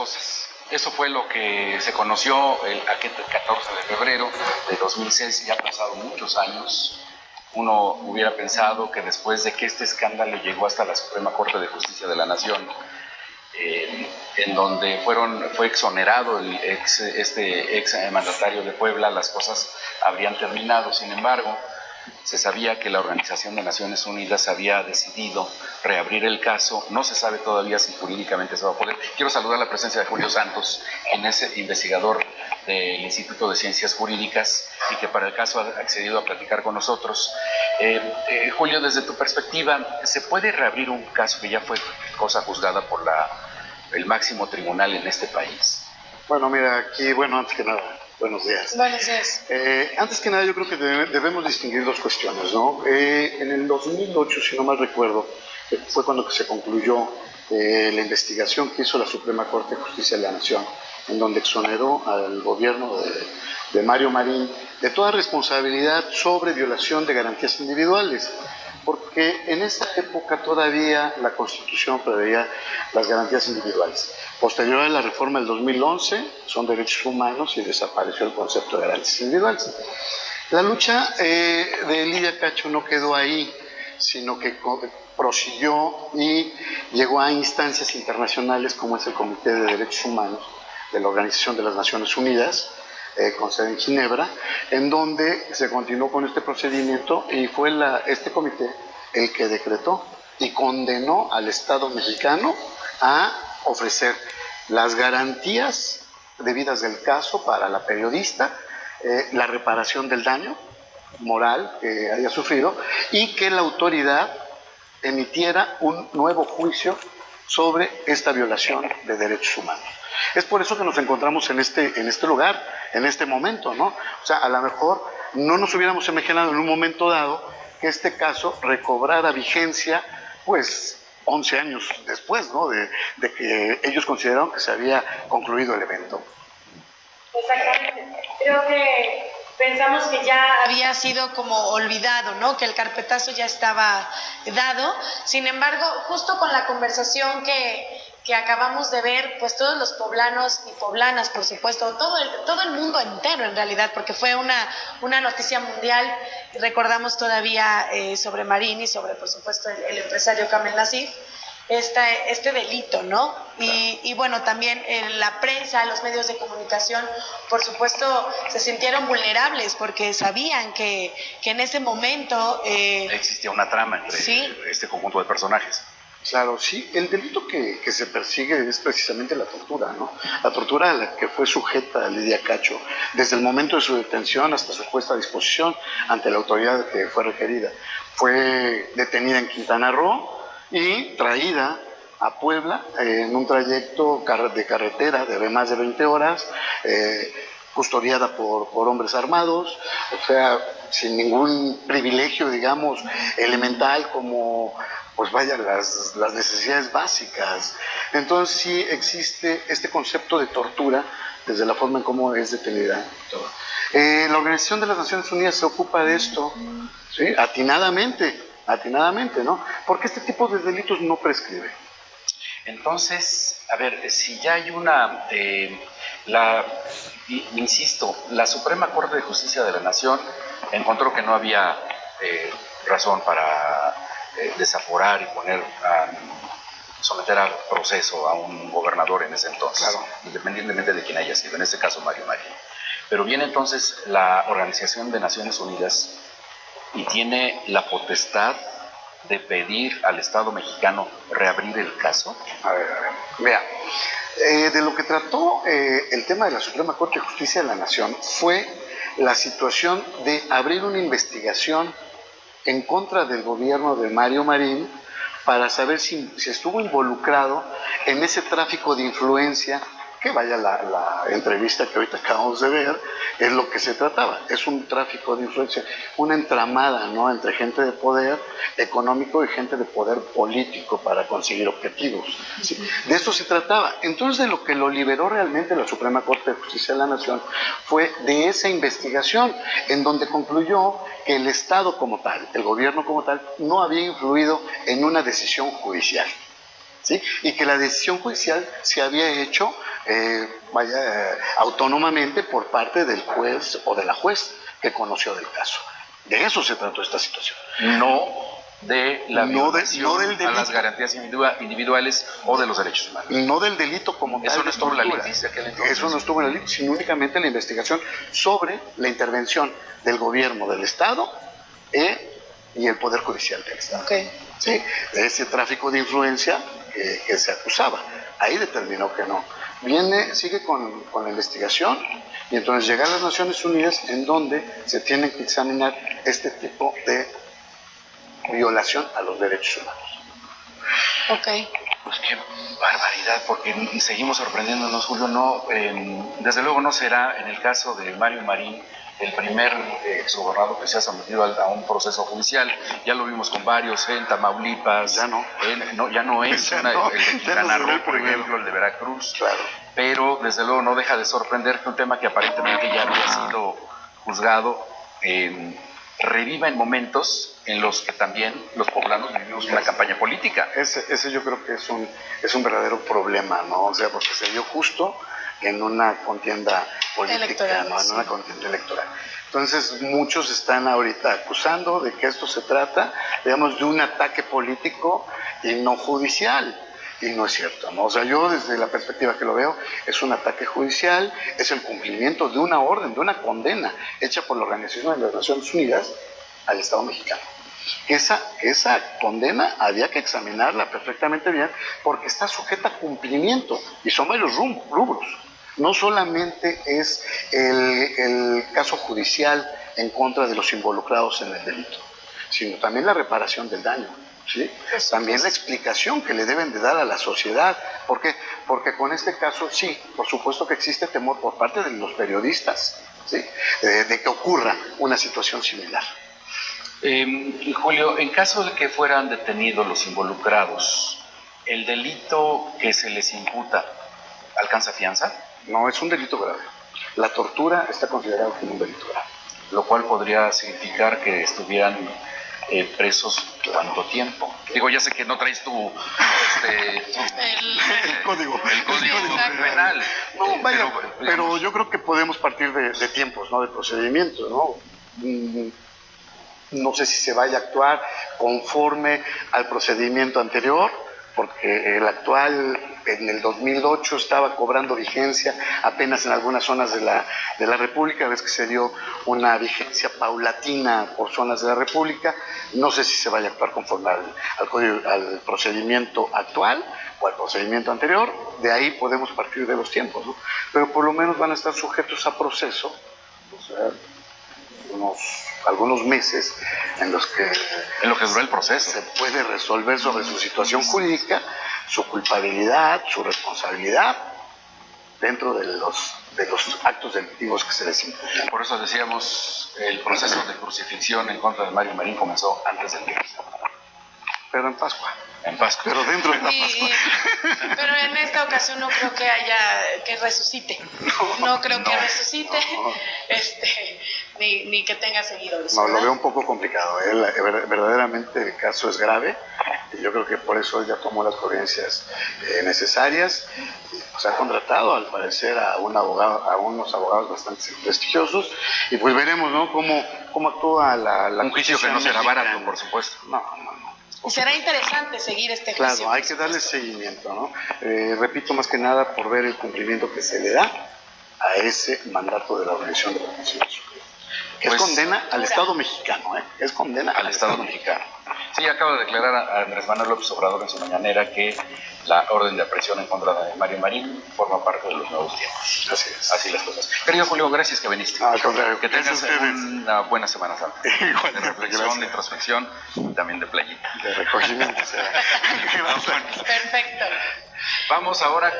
cosas. Eso fue lo que se conoció aquel 14 de febrero de 2006, ya ha pasado muchos años. Uno hubiera pensado que después de que este escándalo llegó hasta la Suprema Corte de Justicia de la Nación, en donde fue exonerado este ex mandatario de Puebla, las cosas habrían terminado. Sin embargo, se sabía que la Organización de Naciones Unidas había decidido reabrir el caso. No se sabe todavía si jurídicamente se va a poder. Quiero saludar la presencia de Julio Santos, quien es investigador del Instituto de Ciencias Jurídicas y que para el caso ha accedido a platicar con nosotros. Julio, desde tu perspectiva, ¿se puede reabrir un caso que ya fue cosa juzgada por el máximo tribunal en este país? Bueno, mira, aquí, antes que nada, buenos días. Buenos días. Antes que nada, yo creo que debemos distinguir dos cuestiones, ¿no? En el 2008, si no mal recuerdo, fue cuando se concluyó la investigación que hizo la Suprema Corte de Justicia de la Nación, en donde exoneró al gobierno de Mario Marín de toda responsabilidad sobre violación de garantías individuales, porque en esa época todavía la Constitución preveía las garantías individuales. Posterior a la reforma del 2011, son derechos humanos y desapareció el concepto de garantías individuales. La lucha de Lidia Cacho no quedó ahí, sino que prosiguió y llegó a instancias internacionales como es el Comité de Derechos Humanos de la Organización de las Naciones Unidas, con sede en Ginebra, en donde se continuó con este procedimiento y fue este comité el que decretó y condenó al Estado mexicano a ofrecer las garantías debidas del caso para la periodista, la reparación del daño moral que haya sufrido y que la autoridad emitiera un nuevo juicio sobre esta violación de derechos humanos. Es por eso que nos encontramos en este lugar, en este momento, ¿no? O sea, a lo mejor no nos hubiéramos imaginado en un momento dado que este caso recobrara vigencia, pues, 11 años después, ¿no? De que ellos consideraron que se había concluido el evento. Exactamente. Creo que pensamos que ya había sido como olvidado, ¿no? Que el carpetazo ya estaba dado. Sin embargo, justo con la conversación que acabamos de ver, pues todos los poblanos y poblanas, por supuesto, todo el mundo entero en realidad, porque fue una noticia mundial. Recordamos todavía sobre Marín y sobre, por supuesto, el empresario Kamel Nacif, este delito, ¿no? Y bueno, también la prensa, los medios de comunicación, por supuesto, se sintieron vulnerables porque sabían que en ese momento existía una trama entre este conjunto de personajes. Claro, sí, el delito que se persigue es precisamente la tortura, ¿no? La tortura a la que fue sujeta Lidia Cacho, desde el momento de su detención hasta su puesta a disposición ante la autoridad que fue requerida. Fue detenida en Quintana Roo y traída a Puebla en un trayecto de carretera de más de 20 horas, custodiada por hombres armados, o sea, sin ningún privilegio, digamos, elemental como, pues vaya, las necesidades básicas. Entonces sí existe este concepto de tortura desde la forma en cómo es detenida. La Organización de las Naciones Unidas se ocupa de esto, ¿sí? Atinadamente, ¿no? Porque este tipo de delitos no prescribe. Entonces, a ver, si ya hay insisto, la Suprema Corte de Justicia de la Nación encontró que no había razón para desaforar y someter al proceso a un gobernador en ese entonces, claro, independientemente de quién haya sido, en este caso Mario Marín. Pero viene entonces la Organización de Naciones Unidas y tiene la potestad de pedir al Estado mexicano reabrir el caso. A ver, vea, de lo que trató el tema de la Suprema Corte de Justicia de la Nación fue la situación de abrir una investigación en contra del gobierno de Mario Marín para saber si estuvo involucrado en ese tráfico de influencia, que vaya la entrevista que ahorita acabamos de ver, es lo que se trataba, es un tráfico de influencia, una entramada, ¿no?, entre gente de poder económico y gente de poder político para conseguir objetivos. ¿Sí? De eso se trataba. Entonces, de lo que lo liberó realmente la Suprema Corte de Justicia de la Nación fue de esa investigación, en donde concluyó que el Estado como tal, el gobierno como tal, no había influido en una decisión judicial. ¿sí? Y que la decisión judicial se había hecho autónomamente por parte del juez o de la juez que conoció del caso. De eso se trató esta situación. No de la violación del delito, a las garantías individuales o de los derechos humanos. No del delito como tal. Eso no estuvo en la tortura. litis de aquel entonces. Eso no estuvo en la litis, sino únicamente la investigación sobre la intervención del gobierno del Estado y el Poder Judicial del Estado. Okay. ¿Sí? De ese tráfico de influencia que se acusaba. Ahí determinó que no. Sigue con la investigación y entonces llega a las Naciones Unidas en donde se tienen que examinar este tipo de violación a los derechos humanos. Ok. Pues qué barbaridad, porque seguimos sorprendiéndonos, Julio. No, desde luego no será en el caso de Mario Marín el primer exgobernador que se ha sometido a un proceso judicial. Ya lo vimos con varios en Tamaulipas. Ya no. Ya no es el de Quintana Roo, por ejemplo, el de Veracruz. Claro. Pero desde luego no deja de sorprender que un tema que aparentemente ya había sido juzgado reviva en momentos en los que también los poblanos vivimos una campaña política. Ese yo creo que es un verdadero problema, ¿no? O sea, porque se dio justo en una contienda política, electoral, ¿no? En una contienda electoral. Entonces, muchos están ahorita acusando de que esto se trata, digamos, de un ataque político y no judicial. Y no es cierto, ¿no? O sea, yo desde la perspectiva que lo veo, es un ataque judicial, es el cumplimiento de una orden, de una condena hecha por la Organización de las Naciones Unidas al Estado mexicano. Esa condena había que examinarla perfectamente bien porque está sujeta a cumplimiento y son varios rubros. No solamente es el caso judicial en contra de los involucrados en el delito, sino también la reparación del daño. ¿Sí? También la explicación que le deben de dar a la sociedad. ¿Por qué? Porque con este caso, sí, por supuesto que existe temor por parte de los periodistas, ¿sí? De que ocurra una situación similar. Julio, en caso de que fueran detenidos los involucrados, ¿el delito que se les imputa alcanza fianza? No, es un delito grave. La tortura está considerada como un delito grave. Lo cual podría significar que estuvieran presos cuánto tiempo. Digo, ya sé que no traes el código penal. No, vaya, pero yo creo que podemos partir de tiempos, ¿no? De procedimientos, ¿no? No sé si se vaya a actuar conforme al procedimiento anterior, porque el actual en el 2008 estaba cobrando vigencia apenas en algunas zonas de la República, ves que se dio una vigencia paulatina por zonas de la República. No sé si se vaya a actuar conforme al procedimiento actual o al procedimiento anterior. De ahí podemos partir de los tiempos, ¿no? Pero por lo menos van a estar sujetos a proceso, o sea, algunos meses en lo que duró el proceso. Se puede resolver sobre su situación jurídica, su culpabilidad, su responsabilidad dentro de los actos delictivos que se les imputan. Por eso decíamos, el proceso de crucifixión en contra de Mario Marín comenzó antes del día. Pero en Pascua. En Pascua. Pero dentro de la Pascua. Pero en esta ocasión no creo que resucite. No creo que resucite. Ni que tenga seguidores. No, lo veo un poco complicado. Verdaderamente el caso es grave. Y yo creo que por eso ya tomó las providencias necesarias. Se ha contratado, al parecer, a unos abogados bastante prestigiosos. Y pues veremos, ¿no? Cómo actúa la un juicio que no será barato, por supuesto. No. Será interesante seguir este juicio. Claro, hay que darle seguimiento, ¿no? Repito, más que nada por ver el cumplimiento que se le da a ese mandato de la Organización de las Naciones Unidas. Que es condena al Estado mexicano, Es condena al Estado mexicano. Sí, acaba de declarar a Andrés Manuel López Obrador en su mañanera que la orden de aprehensión en contra de Mario Marín forma parte de los nuevos tiempos. Así es. Así las cosas. Querido Julio, gracias que viniste. Al contrario. Que tengas una buena Semana Santa. De reflexión, de introspección y también de playita. De recogimiento. Perfecto. Vamos ahora con...